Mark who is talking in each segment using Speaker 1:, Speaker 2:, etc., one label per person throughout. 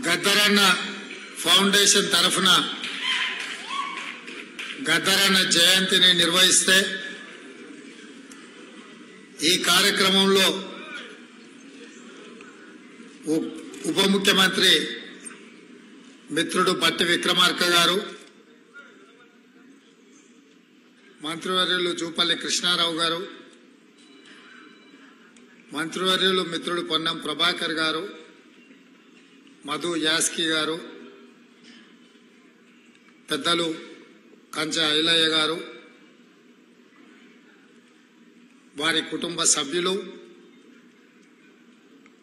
Speaker 1: గద్దరన్న ఫౌండేషన్ తరఫున గద్దరన్న జయంతిని నిర్వహిస్తే ఈ కార్యక్రమంలో ఉప ముఖ్యమంత్రి మిత్రుడు బట్టి విక్రమార్క గారు, మంత్రివర్యులు జూపల్లి కృష్ణారావు గారు, మంత్రివర్యులు మిత్రుడు పొన్నం ప్రభాకర్ గారు, మధు యాస్కి గారు, పెద్దలు కంచ ఐలయ్య గారు, వారి కుటుంబ సభ్యులు,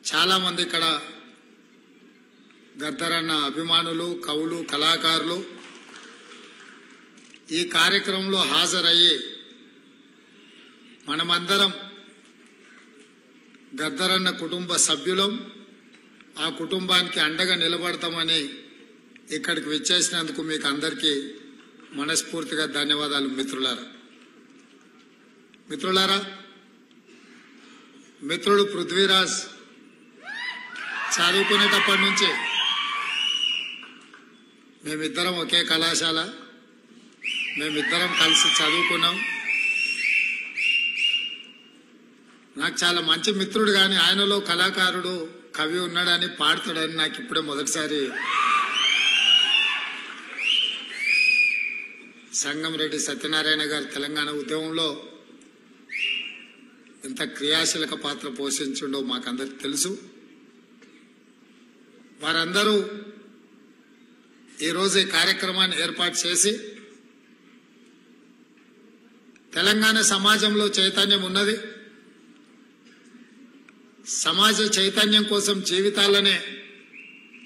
Speaker 1: చాలా మంది ఇక్కడ గద్దరన్న అభిమానులు, కవులు, కళాకారులు ఈ కార్యక్రమంలో హాజరయ్యి మనమందరం గద్దరన్న కుటుంబ సభ్యులం, ఆ కుటుంబానికి అండగా నిలబడతామని ఇక్కడికి విచ్చేసినందుకు మీకు అందరికీ మనస్ఫూర్తిగా ధన్యవాదాలు. మిత్రులారా, మిత్రుడు పృథ్వీరాజ్ చదువుకునేటప్పటి నుంచి మేమిద్దరం ఒకే కళాశాల, మేమిద్దరం కలిసి చదువుకున్నాం. నాకు చాలా మంచి మిత్రుడు, కానీ ఆయనలో కళాకారుడు, కవి ఉన్నాడని, పాడుతాడని నాకు ఇప్పుడే మొదటిసారి సంగంరెడ్డి సత్యనారాయణ గారు తెలంగాణ ఉద్యమంలో ఎంత క్రియాశీలక పాత్ర పోషించిండో మాకందరికి తెలుసు. వారందరూ ఈరోజు ఈ కార్యక్రమాన్ని ఏర్పాటు చేసి తెలంగాణ సమాజంలో చైతన్యం ఉన్నది, సమాజ చైతన్యం కోసం జీవితాలనే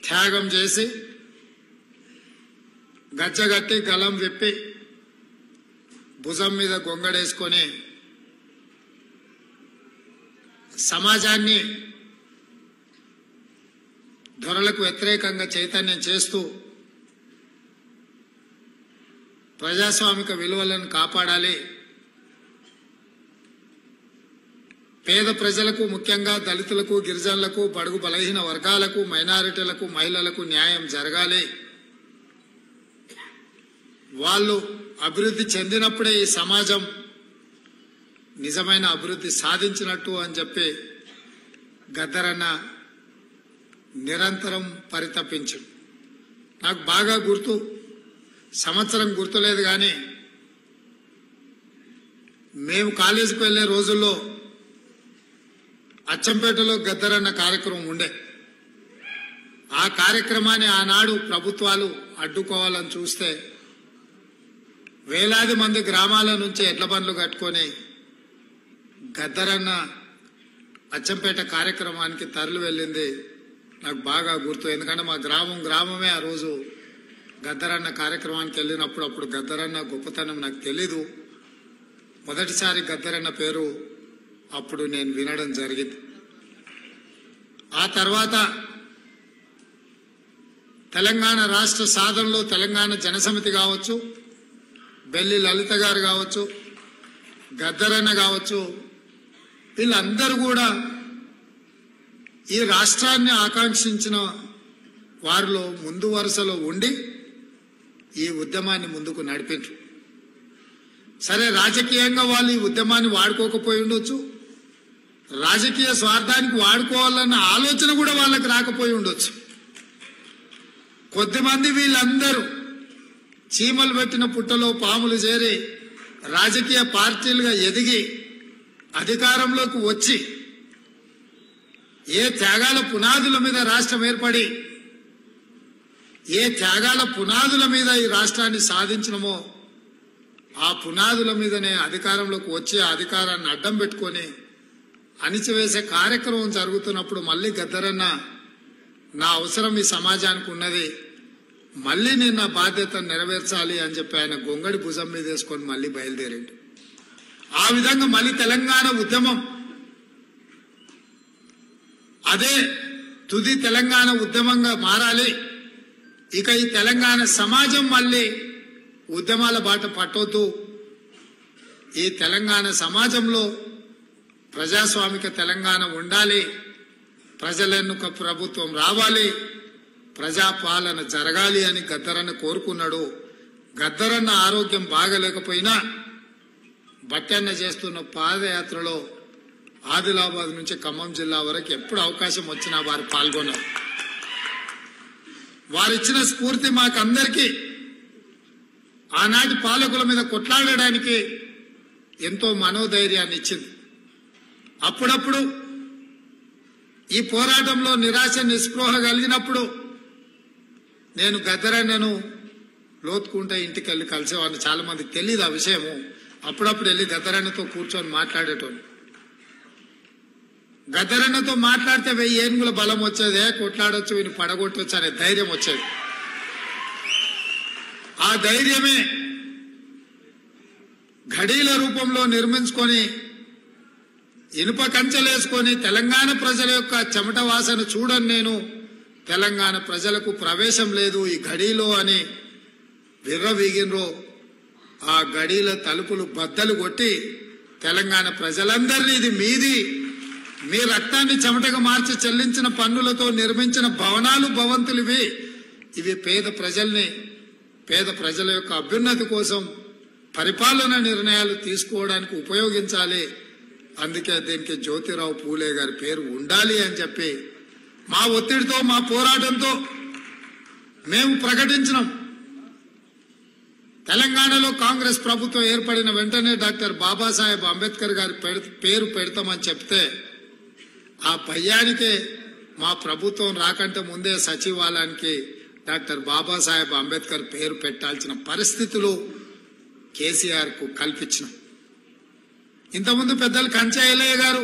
Speaker 1: త్యాగం చేసి గజ్జగట్టి గలం విప్పి భుజం మీద గొంగడేసుకొని సమాజాన్ని దొరలకు వ్యతిరేకంగా చైతన్యం చేస్తూ ప్రజాస్వామిక విలువలను కాపాడాలి, పేద ప్రజలకు, ముఖ్యంగా దళితులకు, గిరిజనులకు, బడుగు బలహీన వర్గాలకు, మైనారిటీలకు, మహిళలకు న్యాయం జరగాలి, వాళ్ళు అభివృద్ధి చెందినప్పుడే ఈ సమాజం నిజమైన అభివృద్ధి సాధించినట్టు అని చెప్పి గద్దరన్న నిరంతరం పరితపించు. నాకు బాగా గుర్తు, సంవత్సరం గుర్తులేదు, కానీ మేము కాలేజీకి వెళ్లే రోజుల్లో అచ్చంపేటలో గద్దరన్న కార్యక్రమం ఉండే. ఆ కార్యక్రమాన్ని ఆనాడు ప్రభుత్వాలు అడ్డుకోవాలని చూస్తే వేలాది మంది గ్రామాల నుంచి ఎడ్ల బండ్లు కట్టుకొని గద్దరన్న అచ్చంపేట కార్యక్రమానికి తరలి వెళ్ళింది నాకు బాగా గుర్తు. ఎందుకంటే మా గ్రామమే ఆ రోజు గద్దరన్న కార్యక్రమానికి వెళ్ళినప్పుడు అప్పుడు గద్దరన్న గొప్పతనం నాకు తెలీదు. మొదటిసారి గద్దరన్న పేరు అప్పుడు నేను వినడం జరిగింది. ఆ తర్వాత తెలంగాణ రాష్ట్ర సాధనలో తెలంగాణ జనసమితి కావచ్చు, బెల్లి లలిత గారు కావచ్చు, గద్దరన్న కావచ్చు, వీళ్ళందరూ కూడా ఈ రాష్ట్రాన్ని ఆకాంక్షించిన వారిలో ముందు వరుసలో ఉండి ఈ ఉద్యమాన్ని ముందుకు నడిపించు. సరే, రాజకీయంగా వాళ్ళు ఈ ఉద్యమాన్ని వాడుకోకపోయి ఉండొచ్చు, రాజకీయ స్వార్థానికి వాడుకోవాలన్న ఆలోచన కూడా వాళ్ళకి రాకపోయి ఉండొచ్చు. కొద్దిమంది వీళ్ళందరూ చీమలు పెట్టిన పుట్టలో పాములు చేరి రాజకీయ పార్టీలుగా ఎదిగి అధికారంలోకి వచ్చి ఏ త్యాగాల పునాదుల మీద రాష్ట్రం ఏర్పడి ఏ త్యాగాల పునాదుల మీద ఈ రాష్ట్రాన్ని సాధించినమో ఆ పునాదుల మీదనే అధికారంలోకి వచ్చి ఆ అధికారాన్ని అడ్డం పెట్టుకొని అణిచివేసే కార్యక్రమం జరుగుతున్నప్పుడు మళ్ళీ గద్దరన్న నా అవసరం ఈ సమాజానికి ఉన్నది, మళ్ళీ నేను నా బాధ్యతను నెరవేర్చాలి అని చెప్పి ఆయన గొంగడి భుజం మీద వేసుకొని మళ్ళీ బయలుదేరాడు. ఆ విధంగా మళ్ళీ తెలంగాణ ఉద్యమం అదే తుది తెలంగాణ ఉద్యమంగా మారాలి. ఇక ఈ తెలంగాణ సమాజం మళ్ళీ ఉద్యమాల బాట పట్టొద్దు, ఈ తెలంగాణ సమాజంలో ప్రజాస్వామిక తెలంగాణ ఉండాలి, ప్రజలెన్నుక ప్రభుత్వం రావాలి, ప్రజాపాలన జరగాలి అని గద్దరన్న కోరుకున్నాడు. గద్దరన్న ఆరోగ్యం బాగలేకపోయినా బట్టన్న చేస్తున్న పాదయాత్రలో ఆదిలాబాద్ నుంచి ఖమ్మం జిల్లా వరకు ఎప్పుడు అవకాశం వచ్చినా వారు పాల్గొన్నారు. వారిచ్చిన స్ఫూర్తి మాకందరికీ ఆనాటి పాలకుల మీద కొట్లాడడానికి ఎంతో మనోధైర్యాన్ని ఇచ్చింది. అప్పుడప్పుడు ఈ పోరాటంలో నిరాశ నిస్పృహ కలిగినప్పుడు నేను గద్దరన్నను లోతుకుంటే ఇంటికి వెళ్ళి కలిసేవాడిని. చాలా మందికి తెలియదు ఆ విషయము. అప్పుడప్పుడు వెళ్ళి గద్దరన్నతో కూర్చొని మాట్లాడేటోళ్ళు. గద్దరన్నతో మాట్లాడితే 1000 ఏనుగుల బలం వచ్చేదే, కొట్లాడొచ్చు, వీని పడగొట్టొచ్చు అనే ధైర్యం వచ్చేది. ఆ ధైర్యమే ఘడీల రూపంలో నిర్మించుకొని ఇనుప కంచెలేసుకొని తెలంగాణ ప్రజల యొక్క చెమట వాసన చూడని నేను తెలంగాణ ప్రజలకు ప్రవేశం లేదు ఈ గడిలో అని విర్రవీగినరో ఆ గడిల తలుపులు బద్దలు కొట్టి తెలంగాణ ప్రజలందరినీ ఇది మీది, మీ రక్తాన్ని చెమటగా మార్చి చెల్లించిన పన్నులతో నిర్మించిన భవనాలు భవంతులు ఇవి పేద ప్రజల యొక్క అభ్యున్నతి కోసం పరిపాలన నిర్ణయాలు తీసుకోవడానికి ఉపయోగించాలి. అందుకే దీనికి జ్యోతిరావు పూలే గారి పేరు ఉండాలి అని చెప్పి మా ఒత్తిడితో మా పోరాటంతో మేము ప్రకటించినాం. తెలంగాణలో కాంగ్రెస్ ప్రభుత్వం ఏర్పడిన వెంటనే డాక్టర్ బాబాసాహెబ్ అంబేద్కర్ గారి పేరు పెడతామని చెప్తే ఆ భయానికే మా ప్రభుత్వం రాకంటే ముందే సచివాలయానికి డాక్టర్ బాబాసాహెబ్ అంబేద్కర్ పేరు పెట్టాల్సిన పరిస్థితులు కేసీఆర్ కు కల్పించినాం. ఇంతకుముందు పెద్దలు కంచయ్యలయ్య గారు,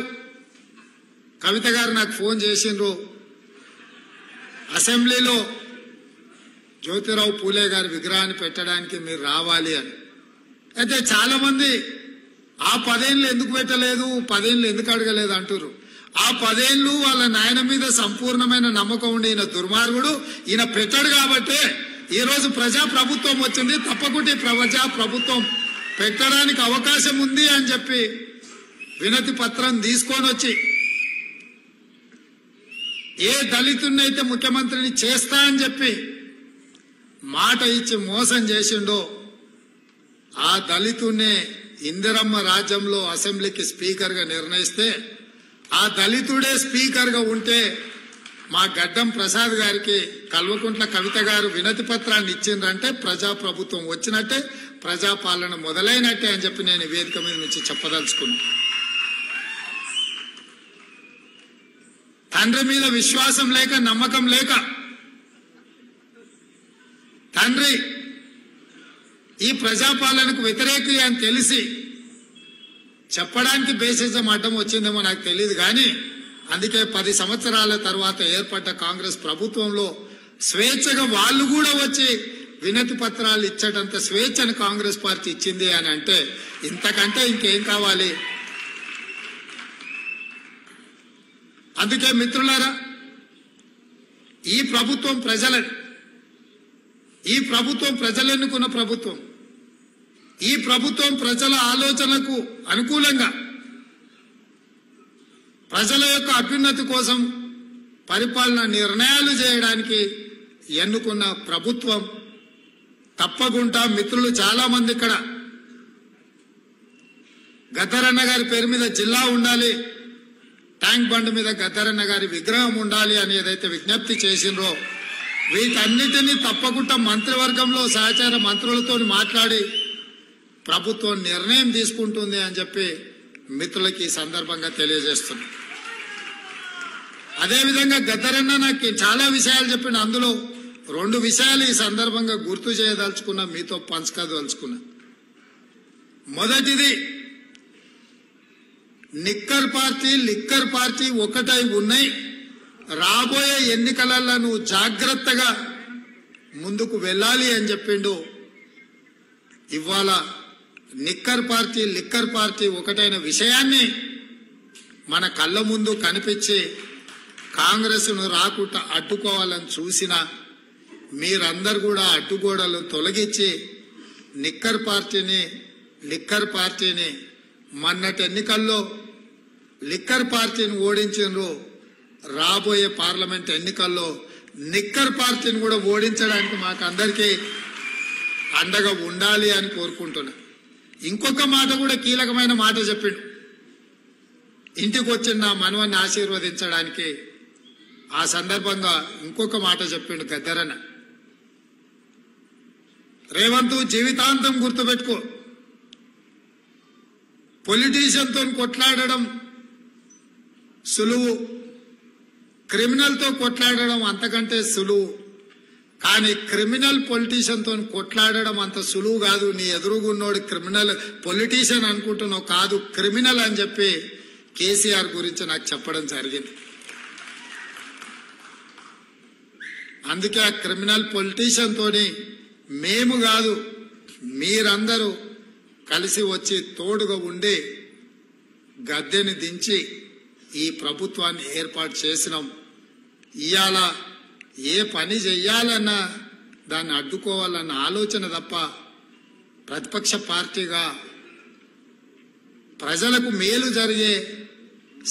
Speaker 1: కవిత గారు నాకు ఫోన్ చేసిండ్రు, అసెంబ్లీలో జ్యోతిరావు పూలే గారి విగ్రహాన్ని పెట్టడానికి మీరు రావాలి అని. అయితే చాలా మంది ఆ 10 ఏళ్ళు ఎందుకు పెట్టలేదు, 10 ఏళ్ళు ఎందుకు అడగలేదు అంటారు. ఆ 10 ఏళ్ళు వాళ్ళ నాయన మీద సంపూర్ణమైన నమ్మకం ఉండి ఈయన దుర్మార్గుడు, ఈయన పెట్టాడు కాబట్టే ఈ రోజు ప్రజా ప్రభుత్వం వచ్చింది, తప్పకుండా ప్రజా ప్రభుత్వం పెట్టడానికి అవకాశం ఉంది అని చెప్పి వినతి పత్రం తీసుకొని వచ్చి ఏ దళితున్నైతే ముఖ్యమంత్రిని చేస్తా అని చెప్పి మాట ఇచ్చి మోసం చేసిండో ఆ దళితున్నే ఇందిరమ్మ రాజ్యంలో అసెంబ్లీకి స్పీకర్ గా నిర్ణయిస్తే ఆ దళితుడే స్పీకర్ గా ఉంటే మా గడ్డం ప్రసాద్ గారికి కల్వకుంట్ల కవిత గారు వినతి పత్రాన్ని ఇచ్చిందంటే ప్రజా ప్రభుత్వం వచ్చినట్టే, ప్రజాపాలన మొదలైనట్టే అని చెప్పి నేను వేదిక మీద నుంచి చెప్పదలుచుకున్నా. తండ్రి మీద విశ్వాసం లేక, నమ్మకం లేక తండ్రి ఈ ప్రజాపాలనకు వ్యతిరేకి అని తెలిసి చెప్పడానికి బేసిజం అడ్డం వచ్చిందేమో నాకు తెలియదు. కానీ అందుకే 10 సంవత్సరాల తర్వాత ఏర్పడ్డ కాంగ్రెస్ ప్రభుత్వంలో స్వేచ్ఛగా వాళ్ళు కూడా వచ్చి వినతి పత్రాలు ఇచ్చేటంత స్వేచ్ఛను కాంగ్రెస్ పార్టీ ఇచ్చింది అని అంటే ఇంతకంటే ఇంకేం కావాలి? అందుకే మిత్రులారా, ఈ ప్రభుత్వం ప్రజలెన్నుకున్న ప్రభుత్వం, ఈ ప్రభుత్వం ప్రజల ఆలోచనలకు అనుకూలంగా ప్రజల యొక్క అభ్యున్నతి కోసం పరిపాలన నిర్ణయాలు చేయడానికి ఎన్నుకున్న ప్రభుత్వం. తప్పకుండా మిత్రులు చాలా మంది ఇక్కడ గద్దరన్న గారి పేరు మీద జిల్లా ఉండాలి, ట్యాంక్ బండ్ మీద గద్దరన్న గారి విగ్రహం ఉండాలి అని ఏదైతే విజ్ఞప్తి చేసిండ్రో వీటన్నిటినీ తప్పకుండా మంత్రివర్గంలో సహచార మంత్రులతో మాట్లాడి ప్రభుత్వం నిర్ణయం తీసుకుంటుంది అని చెప్పి మిత్రులకి ఈ సందర్భంగా తెలియజేస్తున్నా. అదేవిధంగా గద్దరన్న నాకు చాలా విషయాలు చెప్పిన, అందులో 2 విషయాలు ఈ సందర్భంగా గుర్తు చేయదలుచుకున్నా, మీతో పంచుకోదలుచుకున్నా. మొదటిది, లిక్కర్ పార్టీ ఒకటై ఉన్నాయి, రాబోయే ఎన్నికలలో నువ్వు జాగ్రత్తగా ముందుకు వెళ్ళాలి అని చెప్పిండు. ఇవాళ లిక్కర్ పార్టీ ఒకటైన విషయాన్ని మన కళ్ళ ముందు కనిపించి కాంగ్రెస్ ను రాకుండా అడ్డుకోవాలని చూసిన మీరందరూ కూడా అడ్డుగోడలు తొలగించి లిక్కర్ పార్టీని మొన్నటి ఎన్నికల్లో లిక్కర్ పార్టీని ఓడించారు. రాబోయే పార్లమెంట్ ఎన్నికల్లో నిక్కర్ పార్టీని కూడా ఓడించడానికి మాకు అందరికీ అండగా ఉండాలి అని కోరుకుంటున్నా. ఇంకొక మాట కూడా కీలకమైన మాట చెప్పిండు. ఇంటికి వచ్చిన నా మనవన్ని ఆశీర్వదించడానికి ఆ సందర్భంగా ఇంకొక మాట చెప్పిండు గద్దరన్న. రేవంత్, జీవితాంతం గుర్తుపెట్టుకో, పొలిటీషియన్తో కొట్లాడడం సులువు, క్రిమినల్తో కొట్లాడడం అంతకంటే సులువు. కానీ క్రిమినల్ పొలిటీషియన్తో కొట్లాడడం అంత సులువు కాదు. నీ ఎదురుగున్నోడు క్రిమినల్ పొలిటీషియన్ అనుకుంటున్నావు, కాదు క్రిమినల్ అని చెప్పి కేసీఆర్ గురించి నాకు చెప్పడం జరిగింది. అందుకే ఆ క్రిమినల్ పొలిటీషియన్తోని మేము కాదు, మీరందరూ కలిసి వచ్చి తోడుగా ఉండి గద్దెని దించి ఈ ప్రభుత్వాన్ని ఏర్పాటు చేసినాం. ఇవాళ ఏ పని చెయ్యాలన్నా దాన్ని అడ్డుకోవాలన్న ఆలోచన తప్ప ప్రతిపక్ష పార్టీగా ప్రజలకు మేలు జరిగే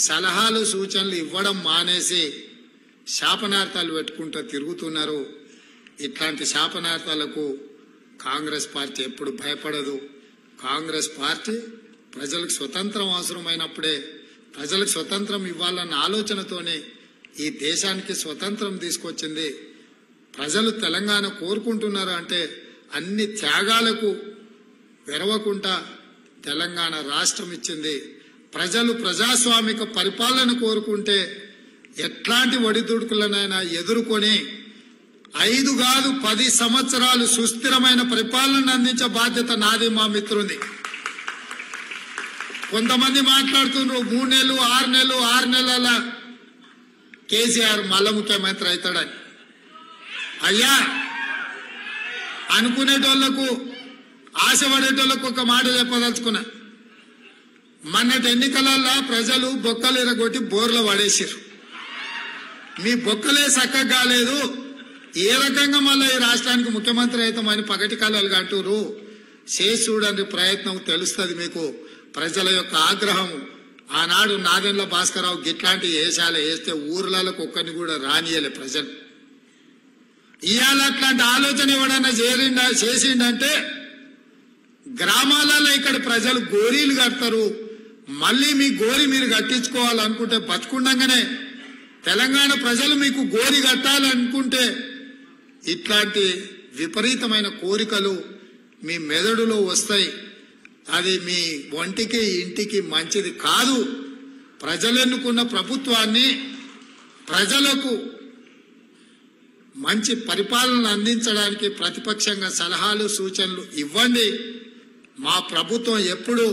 Speaker 1: సలహాలు సూచనలు ఇవ్వడం మానేసి శాపనార్థాలు పెట్టుకుంటూ తిరుగుతున్నారు. ఇట్లాంటి శాపనార్థాలకు కాంగ్రెస్ పార్టీ ఎప్పుడు భయపడదు. కాంగ్రెస్ పార్టీ ప్రజలకు స్వతంత్రం అవసరమైనప్పుడే, ప్రజలకు స్వతంత్రం ఇవ్వాలన్న ఆలోచనతోనే ఈ దేశానికి స్వతంత్రం తీసుకొచ్చింది. ప్రజలు తెలంగాణ కోరుకుంటున్నారు అంటే అన్ని త్యాగాలకు వెరవకుండా తెలంగాణ రాష్ట్రం ఇచ్చింది. ప్రజలు ప్రజాస్వామిక పరిపాలన కోరుకుంటే ఎట్లాంటి ఒడిదుడుకులనైనా ఎదుర్కొని 5 కాదు 10 సంవత్సరాలు సుస్థిరమైన పరిపాలన అందించే బాధ్యత నాది, మా మిత్రుంది. కొంతమంది మాట్లాడుతున్నారు 3 నెలలు 6 నెలలు 6 నెలల కేసీఆర్ మళ్ళా ముఖ్యమంత్రి అవుతాడని. అయ్యా, అనుకునేటోళ్లకు, ఆశపడేటోళ్లకు ఒక మాట చెప్పదలుచుకున్నా. మొన్నటి ఎన్నికలలో ప్రజలు బొక్కలు ఎరగొట్టి బోర్లు పడేసారు. మీ బొక్కలే చక్కగా కాలేదు, ఏ రకంగా మళ్ళీ ఈ రాష్ట్రానికి ముఖ్యమంత్రి అవుతామని పగటి కళలు కట్టురు. చేసి చూడండి ప్రయత్నం, తెలుస్తుంది మీకు ప్రజల యొక్క ఆగ్రహం. ఆనాడు నాదెండ్ల భాస్కరరావు గిట్లాంటి వేషాలు వేస్తే ఊర్లలో ఒక్కరిని కూడా రానియలే ప్రజలు. ఇవాళ అట్లాంటి ఆలోచన ఎవడన్నా చేసిండంటే గ్రామాలలో ఇక్కడ ప్రజలు గోరీలు కడతారు. మళ్ళీ మీ గోరి మీరు కట్టించుకోవాలనుకుంటే బతుకుండగానే తెలంగాణ ప్రజలు మీకు గోరి కట్టాలనుకుంటే ఇట్లాంటి విపరీతమైన కోరికలు మీ మెదడులో వస్తాయి. అది మీ ఒంటికి ఇంటికి మంచిది కాదు. ప్రజలు ఎన్నుకున్న ప్రభుత్వాన్ని, ప్రజలకు మంచి పరిపాలన అందించడానికి ప్రతిపక్షంగా సలహాలు సూచనలు ఇవ్వండి. మా ప్రభుత్వం ఎప్పుడు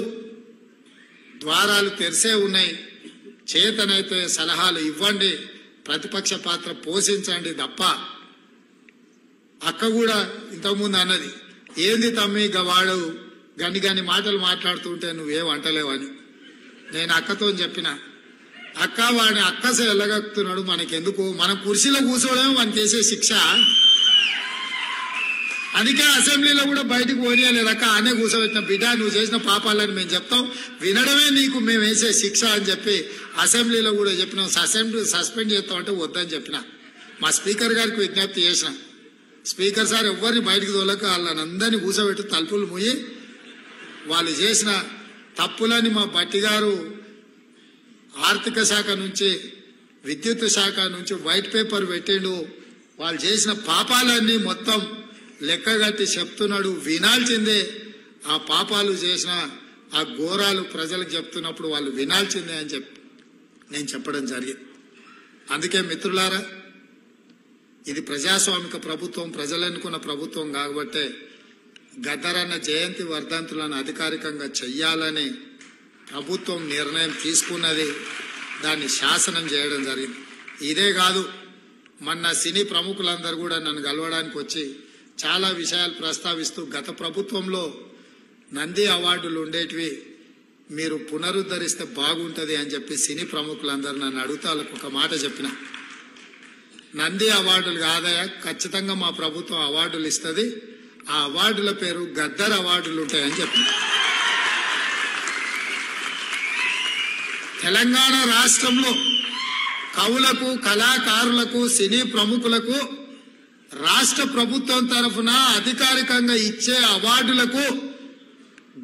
Speaker 1: ద్వారాలు తెరిసే ఉన్నాయి. చేతనైతే సలహాలు ఇవ్వండి, ప్రతిపక్ష పాత్ర పోషించండి తప్ప. అక్క కూడా ఇంతకుముందు అన్నది, ఏంది తమ్మి వాడు గని మాటలు మాట్లాడుతుంటే నువ్వేం అంటలేవని. నేను అక్కతో చెప్పిన, అక్క వాడిని అక్కసే వెళ్ళగక్కుతున్నాడు, మనకెందుకు, మనం కుర్చీలో కూర్చోవడమే మనకి చేసే శిక్ష. అందుకే అసెంబ్లీలో కూడా బయటకు పోనీయలేదు అక్క, ఆనే కూర్చోబెట్టిన. బిడ్డ నువ్వు చేసిన పాపాలని మేము చెప్తాం, వినడమే నీకు మేము వేసే శిక్ష అని చెప్పి అసెంబ్లీలో కూడా చెప్పినాం. అసెంబ్లీ సస్పెండ్ చేస్తామంటే వద్దని చెప్పిన. మా స్పీకర్ గారికి విజ్ఞప్తి చేసిన, స్పీకర్ సార్ ఎవరిని బయటకు తోలక వాళ్ళని అందరినీ కూర్చోబెట్టి తలుపులు మూయి వాళ్ళు చేసిన తప్పులని మా బట్టి గారు ఆర్థిక శాఖ నుంచి, విద్యుత్ శాఖ నుంచి వైట్ పేపర్ పెట్టిండు. వాళ్ళు చేసిన పాపాలన్నీ మొత్తం లెక్కగట్టి చెప్తున్నాడు, వినాల్సిందే. ఆ పాపాలు చేసిన ఆ ఘోరాలు ప్రజలకు చెప్తున్నప్పుడు వాళ్ళు వినాల్సిందే అని చెప్పి నేను చెప్పడం జరిగింది. అందుకే మిత్రులారా, ఇది ప్రజాస్వామిక ప్రభుత్వం, ప్రజలు ఎన్నుకున్న ప్రభుత్వం కాబట్టి గద్దరన్న జయంతి వర్ధంతులను అధికారికంగా చెయ్యాలని ప్రభుత్వం నిర్ణయం తీసుకున్నది. దాన్ని శాసనం చేయడం జరిగింది. ఇదే కాదు, మొన్న సినీ ప్రముఖులందరూ కూడా నన్ను కలవడానికి వచ్చి చాలా విషయాలు ప్రస్తావిస్తూ, గత ప్రభుత్వంలో నంది అవార్డులు ఉండేటివి, మీరు పునరుద్ధరిస్తే బాగుంటుంది అని చెప్పి సినీ ప్రముఖులందరూ నన్ను అడుగుతా వాళ్ళకు ఒక మాట చెప్పిన. నంది అవార్డులు కాదయా, ఖచ్చితంగా మా ప్రభుత్వం అవార్డులు ఇస్తుంది, ఆ అవార్డుల పేరు గద్దర్ అవార్డులు ఉంటాయని చెప్పి. తెలంగాణ రాష్ట్రంలో కవులకు కళాకారులకు సినీ ప్రముఖులకు రాష్ట్ర ప్రభుత్వం తరఫున అధికారికంగా ఇచ్చే అవార్డులకు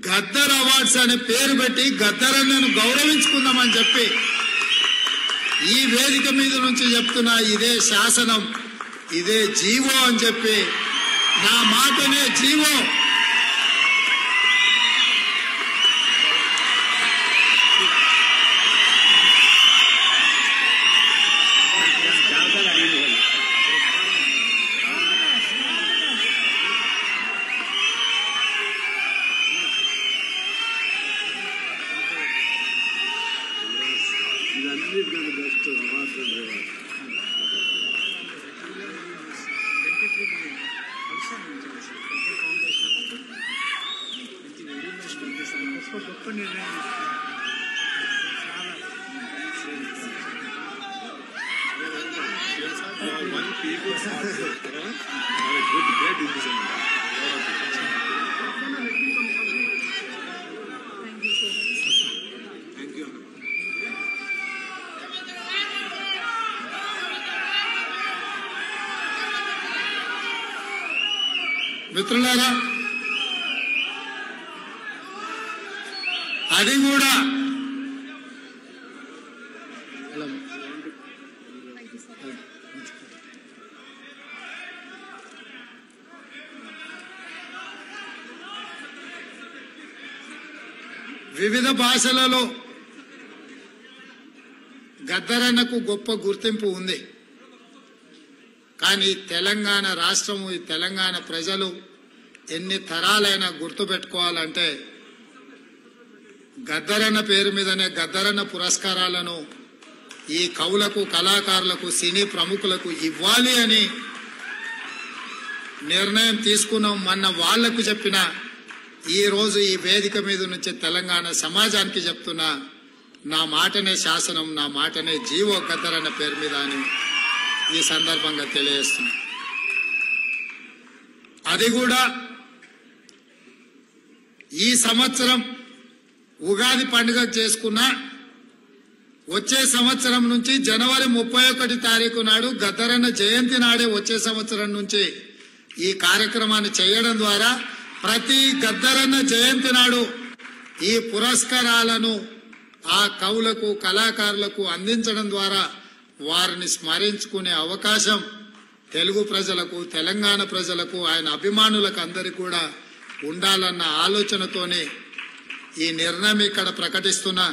Speaker 1: గద్దర్ అవార్డ్స్ అనే పేరు పెట్టి గద్దరన్నను గౌరవించుకుందామని చెప్పి ఈ వేదిక మీద నుంచి చెప్తున్నా. ఇదే శాసనం, ఇదే జీవో అని చెప్పి, నా మాటనే జీవో. మిత్రులారా, అది కూడా వివిధ భాషలలో గద్దరన్నకు గొప్ప గుర్తింపు ఉంది. కానీ తెలంగాణ రాష్ట్రము, ఈ తెలంగాణ ప్రజలు ఎన్ని తరాలైనా గుర్తుపెట్టుకోవాలంటే గద్దరన్న పేరు మీదనే గద్దరన్న పురస్కారాలను ఈ కవులకు కళాకారులకు సినీ ప్రముఖులకు ఇవ్వాలి అని నిర్ణయం తీసుకున్నాం. మొన్న వాళ్లకు చెప్పిన, ఈ రోజు ఈ వేదిక మీద నుంచి తెలంగాణ సమాజానికి చెప్తున్నా, నా మాటనే శాసనం, నా మాటనే జీవో గద్దరన్న పేరు మీద అని ఈ సందర్భంగా తెలియజేస్తున్నా. అది కూడా ఈ సంవత్సరం ఉగాది పండుగ చేసుకున్న వచ్చే సంవత్సరం నుంచి జనవరి 31 తారీఖు నాడు గద్దరన్న జయంతి నాడే వచ్చే సంవత్సరం నుంచి ఈ కార్యక్రమాన్ని చేయడం ద్వారా ప్రతి గద్దరన్న జయంతి నాడు ఈ పురస్కారాలను ఆ కవులకు కళాకారులకు అందించడం ద్వారా వారిని స్మరించుకునే అవకాశం తెలుగు ప్రజలకు, తెలంగాణ ప్రజలకు, ఆయన అభిమానులకు అందరికీ కూడా ఉండాలన్న ఆలోచనతోనే ఈ నిర్ణయం ఇక్కడ ప్రకటిస్తున్నా.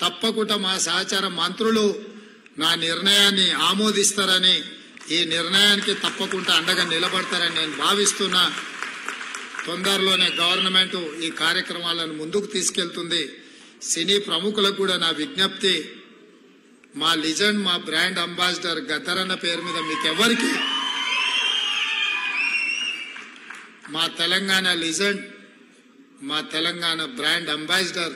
Speaker 1: తప్పకుండా మా సహచార మంత్రులు నా నిర్ణయాన్ని ఆమోదిస్తారని, ఈ నిర్ణయానికి తప్పకుండా అండగా నిలబడతారని నేను భావిస్తున్నా. తొందరలోనే గవర్నమెంట్ ఈ కార్యక్రమాలను ముందుకు తీసుకెళ్తుంది. సినీ ప్రముఖులకు కూడా నా విజ్ఞప్తి, మా లిజెండ్, మా బ్రాండ్ అంబాసిడర్ గద్దరన్న పేరు మీద మీకెవరికి, మా తెలంగాణ లిజెండ్, మా తెలంగాణ బ్రాండ్ అంబాసిడర్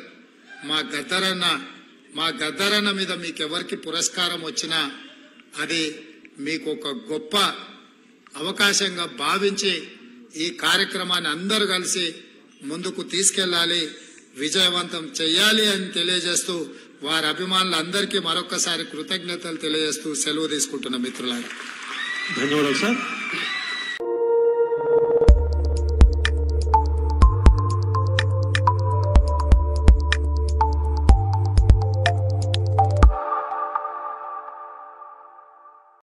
Speaker 1: మా గద్దరన్న మీద మీకెవరికి పురస్కారం వచ్చినా అది మీకు ఒక గొప్ప అవకాశంగా భావించి ఈ కార్యక్రమాన్ని అందరూ కలిసి ముందుకు తీసుకెళ్లాలి, విజయవంతం చేయాలి అని తెలియజేస్తూ వారి అభిమానులందరికీ మరొకసారి కృతజ్ఞతలు తెలియజేస్తూ సెలవు తీసుకుంటున్న మిత్రులారా.
Speaker 2: ధన్యవాదాలు సార్.